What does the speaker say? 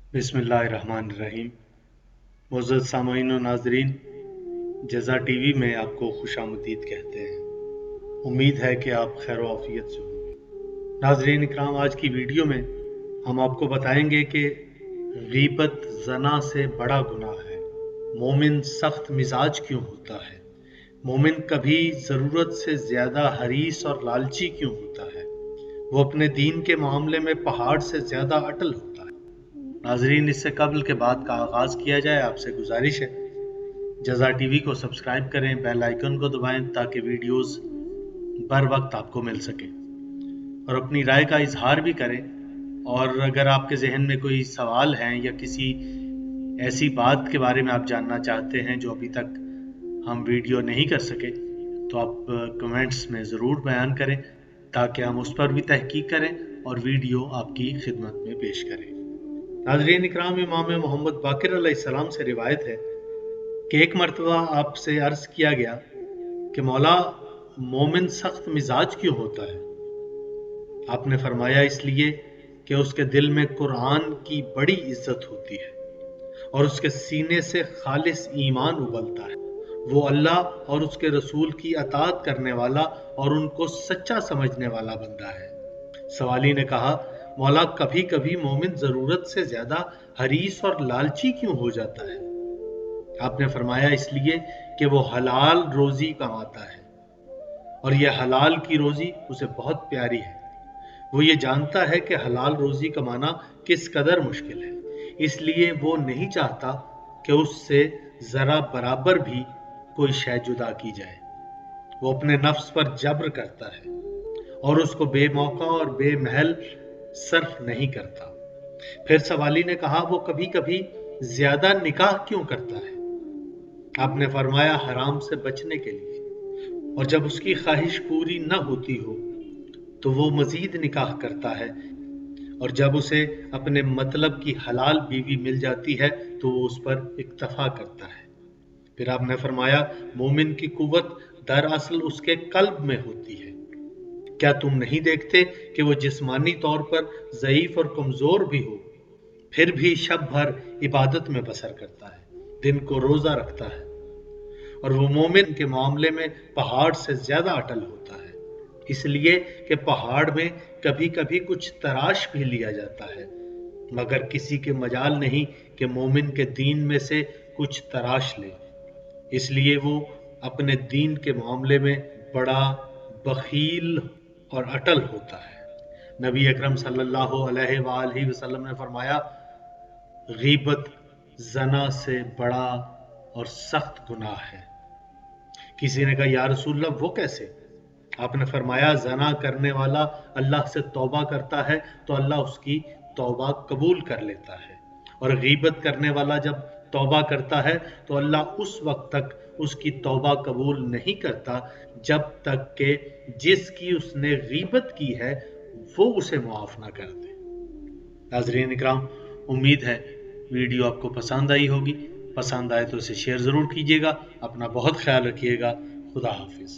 बिस्मिल्लाहिर्रहमानिर्रहीम। मुअज़्ज़ज़ सामईन व नाज़रीन, जज़ा टीवी में आपको खुशामदीद कहते हैं। उम्मीद है कि आप खैर व आफियत से होंगे। नाज़रीन इकराम, आज की वीडियो में हम आपको बताएंगे कि गीबत ज़ना से बड़ा गुनाह है। मोमिन सख्त मिजाज क्यों होता है? मोमिन कभी ज़रूरत से ज़्यादा हरीस और लालची क्यों होता है? वो अपने दीन के मामले में पहाड़ से ज़्यादा अटल होता है। नाजरीन, इससे कबल के बाद का आगाज किया जाए, आपसे गुजारिश है जज़ा टीवी को सब्सक्राइब करें, बेल आइकन को दबाएं ताकि वीडियोस बर वक्त आपको मिल सके और अपनी राय का इजहार भी करें। और अगर आपके जहन में कोई सवाल हैं या किसी ऐसी बात के बारे में आप जानना चाहते हैं जो अभी तक हम वीडियो नहीं कर सके, तो आप कमेंट्स में ज़रूर बयान करें ताकि हम उस पर भी तहकीक करें और वीडियो आपकी खिदमत में पेश करें। नाज़रीन इकराम, इमाम मोहम्मद बाकिर अलैहिस्सलाम से रिवायत है कि एक मरतबा आपसे अर्ज़ किया गया कि मौला, मोमिन सख्त मिजाज क्यों होता है? आपने फरमाया, इसलिए कि उसके दिल में कुरान की बड़ी इज्जत होती है और उसके सीने से खालिस ईमान उबलता है। वो अल्लाह और उसके रसूल की अताअत करने वाला और उनको सच्चा समझने वाला बंदा है। सवाली ने कहा, मौला, कभी कभी मोमिन जरूरत से ज्यादा हरीस और लालची क्यों हो जाता है? आपने फरमाया, इसलिए कि वो हलाल रोजी कमाता है और यह हलाल की रोजी उसे बहुत प्यारी है। वो ये जानता है कि हलाल रोजी कमाना किस कदर मुश्किल है, इसलिए वो नहीं चाहता कि उससे जरा बराबर भी कोई शय जुदा की जाए। वो अपने नफ्स पर जब्र करता है और उसको बेमौका और बेमहल सर्फ नहीं करता। फिर सवाली ने कहा, वो कभी कभी ज्यादा निकाह क्यों करता है? आपने फरमाया, हराम से बचने के लिए। और जब उसकी ख्वाहिश पूरी न होती हो तो वो मजीद निकाह करता है, और जब उसे अपने मतलब की हलाल बीवी मिल जाती है तो वो उस पर इक्तफा करता है। फिर आपने फरमाया, मोमिन की कुव्वत दरअसल उसके कल्ब में होती है। क्या तुम नहीं देखते कि वो जिस्मानी तौर पर ज़ईफ और कमजोर भी हो, फिर भी शब भर इबादत में बसर करता है, दिन को रोजा रखता है, और वो मोमिन के मामले में पहाड़ से ज्यादा अटल होता है, इसलिए कि पहाड़ में कभी कभी कुछ तराश भी लिया जाता है, मगर किसी के मजाल नहीं कि मोमिन के दीन में से कुछ तराश ले। इसलिए वो अपने दीन के मामले में बड़ा बखील और अटल होता है। नबी अकरम सल्लल्लाहु अलैहि वसल्लम ने फरमाया, गीबत जना से बड़ा और सख्त गुनाह है। किसी ने कहा, या रसूल अल्लाह, वो कैसे? आपने फरमाया, जना करने वाला अल्लाह से तौबा करता है तो अल्लाह उसकी तौबा कबूल कर लेता है, और गीबत करने वाला जब तौबा करता है तो अल्लाह उस वक्त तक उसकी तौबा कबूल नहीं करता जब तक कि जिसकी उसने गीबत की है वो उसे मुआफ ना कर दे। नाज़रीन इकराम, उम्मीद है वीडियो आपको पसंद आई होगी। पसंद आए तो इसे शेयर ज़रूर कीजिएगा। अपना बहुत ख्याल रखिएगा। खुदा हाफिज़।